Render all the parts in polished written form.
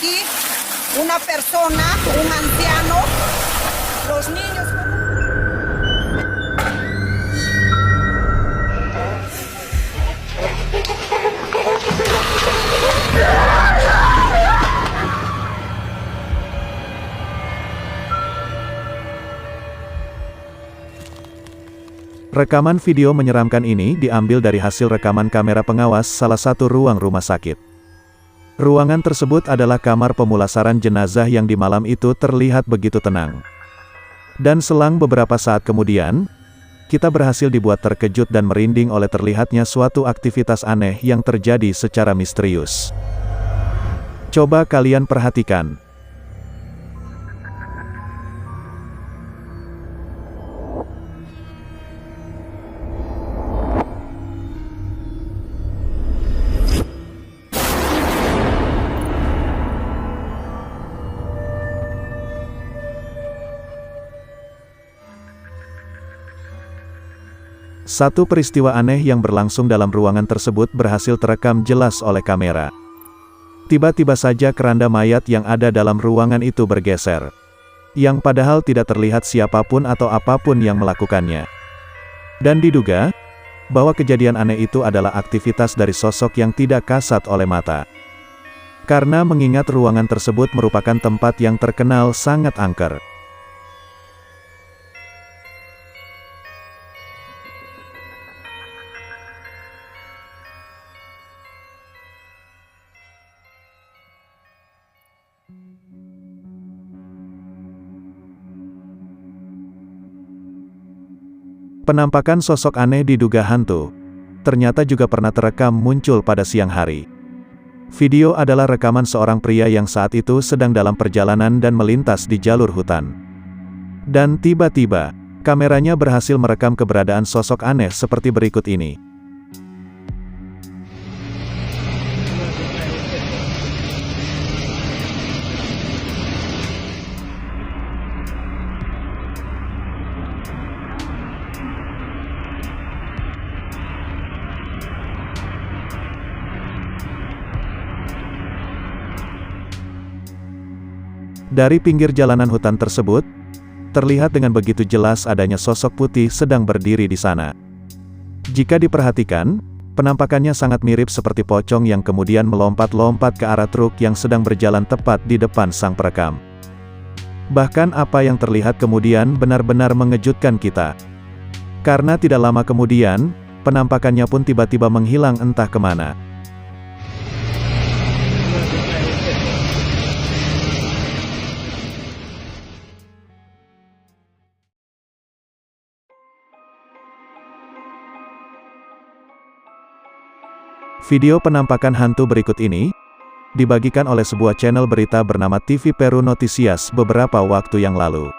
aquí una persona, un anciano, los niños. Rekaman video menyeramkan ini diambil dari hasil rekaman kamera pengawas salah satu ruang rumah sakit. Ruangan tersebut adalah kamar pemulasaran jenazah yang di malam itu terlihat begitu tenang. Dan selang beberapa saat kemudian, kita berhasil dibuat terkejut dan merinding oleh terlihatnya suatu aktivitas aneh yang terjadi secara misterius. Coba kalian perhatikan. Satu peristiwa aneh yang berlangsung dalam ruangan tersebut berhasil terekam jelas oleh kamera. Tiba-tiba saja keranda mayat yang ada dalam ruangan itu bergeser. Yang padahal tidak terlihat siapapun atau apapun yang melakukannya. Dan diduga, bahwa kejadian aneh itu adalah aktivitas dari sosok yang tidak kasat oleh mata. Karena mengingat ruangan tersebut merupakan tempat yang terkenal sangat angker. Penampakan sosok aneh diduga hantu, ternyata juga pernah terekam muncul pada siang hari. Video adalah rekaman seorang pria yang saat itu sedang dalam perjalanan dan melintas di jalur hutan. Dan tiba-tiba, kameranya berhasil merekam keberadaan sosok aneh seperti berikut ini. Dari pinggir jalanan hutan tersebut, terlihat dengan begitu jelas adanya sosok putih sedang berdiri di sana. Jika diperhatikan, penampakannya sangat mirip seperti pocong yang kemudian melompat-lompat ke arah truk yang sedang berjalan tepat di depan sang perekam. Bahkan apa yang terlihat kemudian benar-benar mengejutkan kita. Karena tidak lama kemudian, penampakannya pun tiba-tiba menghilang entah kemana. Video penampakan hantu berikut ini, dibagikan oleh sebuah channel berita bernama TV Peru Noticias beberapa waktu yang lalu.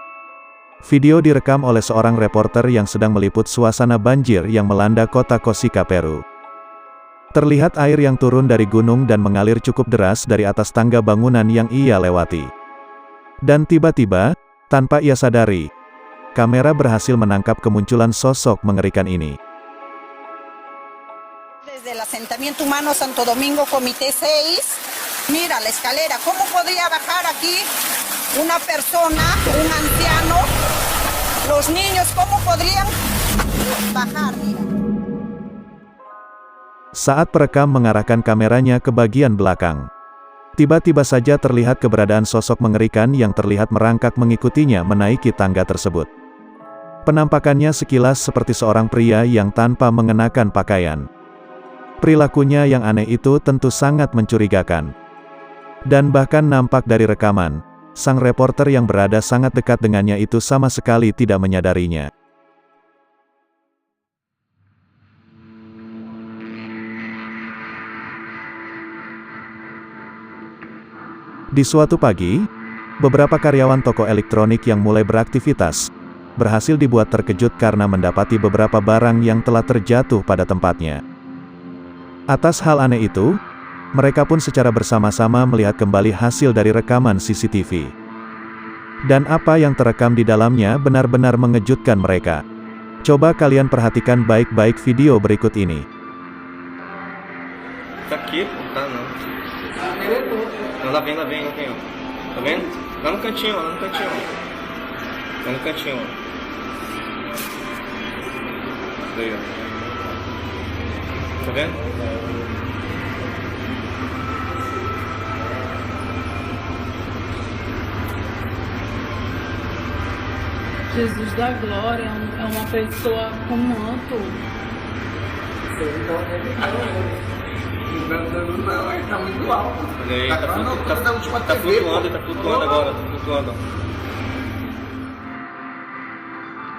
Video direkam oleh seorang reporter yang sedang meliput suasana banjir yang melanda kota Cosica, Peru. Terlihat air yang turun dari gunung dan mengalir cukup deras dari atas tangga bangunan yang ia lewati. Dan tiba-tiba, tanpa ia sadari, kamera berhasil menangkap kemunculan sosok mengerikan ini. Desde el asentamiento humano Santo Domingo, Comité 6, mira la escalera, ¿cómo podría bajar aquí una persona, un anciano, los niños, cómo podrían bajar? Mira. Saat perekam mengarahkan kameranya ke bagian belakang, tiba-tiba saja terlihat keberadaan sosok mengerikan yang terlihat merangkak mengikutinya menaiki tangga tersebut. Penampakannya sekilas seperti seorang pria yang tanpa mengenakan pakaian. Perilakunya yang aneh itu tentu sangat mencurigakan. Dan bahkan nampak dari rekaman, sang reporter yang berada sangat dekat dengannya itu sama sekali tidak menyadarinya. Di suatu pagi, beberapa karyawan toko elektronik yang mulai beraktivitas, berhasil dibuat terkejut karena mendapati beberapa barang yang telah terjatuh pada tempatnya. Atas hal aneh itu, mereka pun secara bersama-sama melihat kembali hasil dari rekaman CCTV. Dan apa yang terekam di dalamnya benar-benar mengejutkan mereka. Coba kalian perhatikan baik-baik video berikut ini. Tá aqui? Tá não. Não Lá vem, ó. Tá vendo? Lá no cantinho, ó. Lá no cantinho, ó. Daí, ó. Tá vendo? Jesus da glória é uma pessoa com manto. Não, ele tá muito alto. Olha aí, Tá tá flutuando agora, tá flutuando.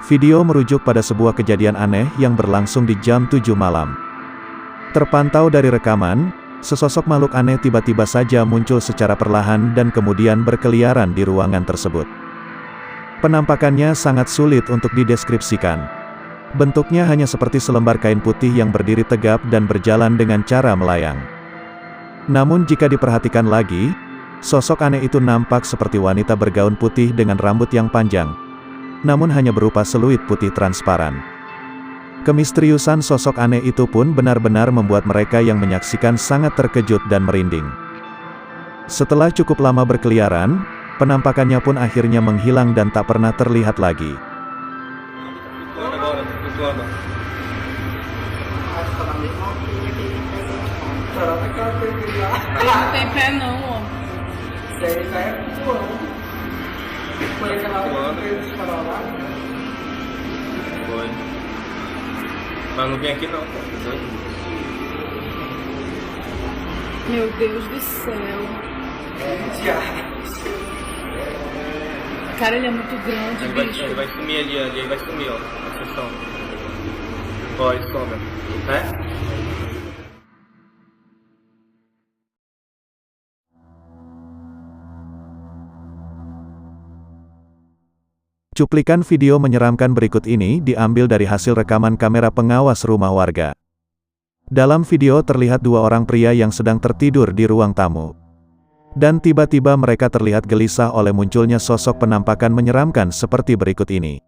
Video merujuk pada sebuah kejadian aneh yang berlangsung di jam 7 malam. Terpantau dari rekaman, sesosok makhluk aneh tiba-tiba saja muncul secara perlahan dan kemudian berkeliaran di ruangan tersebut. Penampakannya sangat sulit untuk dideskripsikan. Bentuknya hanya seperti selembar kain putih yang berdiri tegap dan berjalan dengan cara melayang. Namun jika diperhatikan lagi, sosok aneh itu nampak seperti wanita bergaun putih dengan rambut yang panjang, namun hanya berupa seluit putih transparan. Kemisteriusan sosok aneh itu pun benar-benar membuat mereka yang menyaksikan sangat terkejut dan merinding. Setelah cukup lama berkeliaran, penampakannya pun akhirnya menghilang dan tak pernah terlihat lagi. Ele não tem pé não, ó. Foi. Mas não vem aqui não, tá? Meu Deus do céu. Cara, ele é muito grande, bicho. Ele vai sumir ali, ele vai sumir, ó. Na sessão. Ó, ele some, né? Cuplikan video menyeramkan berikut ini diambil dari hasil rekaman kamera pengawas rumah warga. Dalam video terlihat dua orang pria yang sedang tertidur di ruang tamu. Dan tiba-tiba mereka terlihat gelisah oleh munculnya sosok penampakan menyeramkan seperti berikut ini.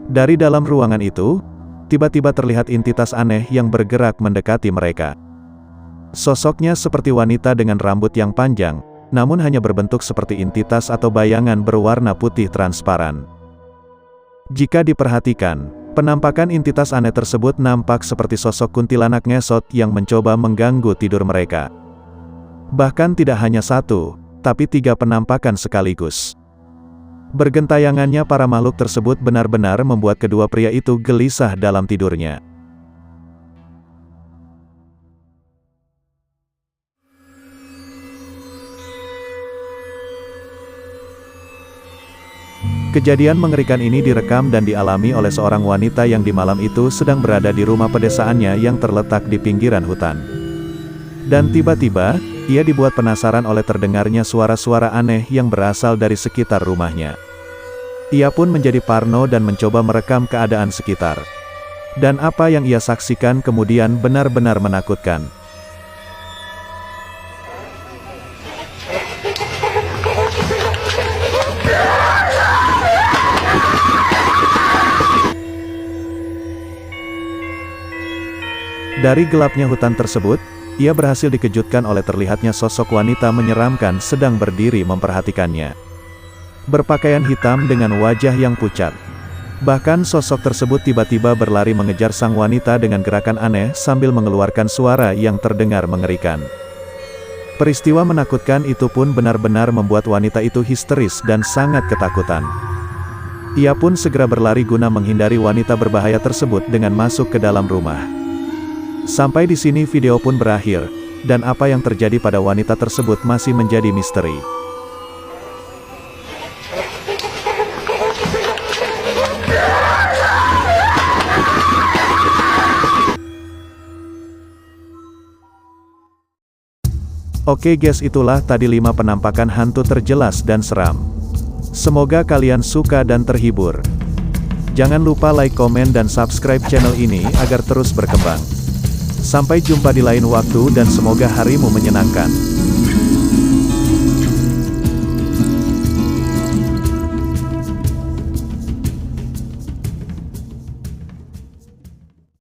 Dari dalam ruangan itu, tiba-tiba terlihat entitas aneh yang bergerak mendekati mereka. Sosoknya seperti wanita dengan rambut yang panjang, namun hanya berbentuk seperti entitas atau bayangan berwarna putih transparan. Jika diperhatikan, penampakan entitas aneh tersebut nampak seperti sosok kuntilanak ngesot yang mencoba mengganggu tidur mereka. Bahkan tidak hanya satu, tapi 3 penampakan sekaligus. Bergentayangannya para makhluk tersebut benar-benar membuat kedua pria itu gelisah dalam tidurnya. Kejadian mengerikan ini direkam dan dialami oleh seorang wanita yang di malam itu sedang berada di rumah pedesaannya yang terletak di pinggiran hutan. Dan tiba-tiba, ia dibuat penasaran oleh terdengarnya suara-suara aneh yang berasal dari sekitar rumahnya. Ia pun menjadi parno dan mencoba merekam keadaan sekitar. Dan apa yang ia saksikan kemudian benar-benar menakutkan. Dari gelapnya hutan tersebut, ia berhasil dikejutkan oleh terlihatnya sosok wanita menyeramkan sedang berdiri memperhatikannya. Berpakaian hitam dengan wajah yang pucat. Bahkan sosok tersebut tiba-tiba berlari mengejar sang wanita dengan gerakan aneh sambil mengeluarkan suara yang terdengar mengerikan. Peristiwa menakutkan itu pun benar-benar membuat wanita itu histeris dan sangat ketakutan. Ia pun segera berlari guna menghindari wanita berbahaya tersebut dengan masuk ke dalam rumah. Sampai di sini video pun berakhir, dan apa yang terjadi pada wanita tersebut masih menjadi misteri. Oke guys, itulah tadi 5 penampakan hantu terjelas dan seram. Semoga kalian suka dan terhibur. Jangan lupa like, komen dan subscribe channel ini agar terus berkembang. Sampai jumpa di lain waktu dan semoga harimu menyenangkan.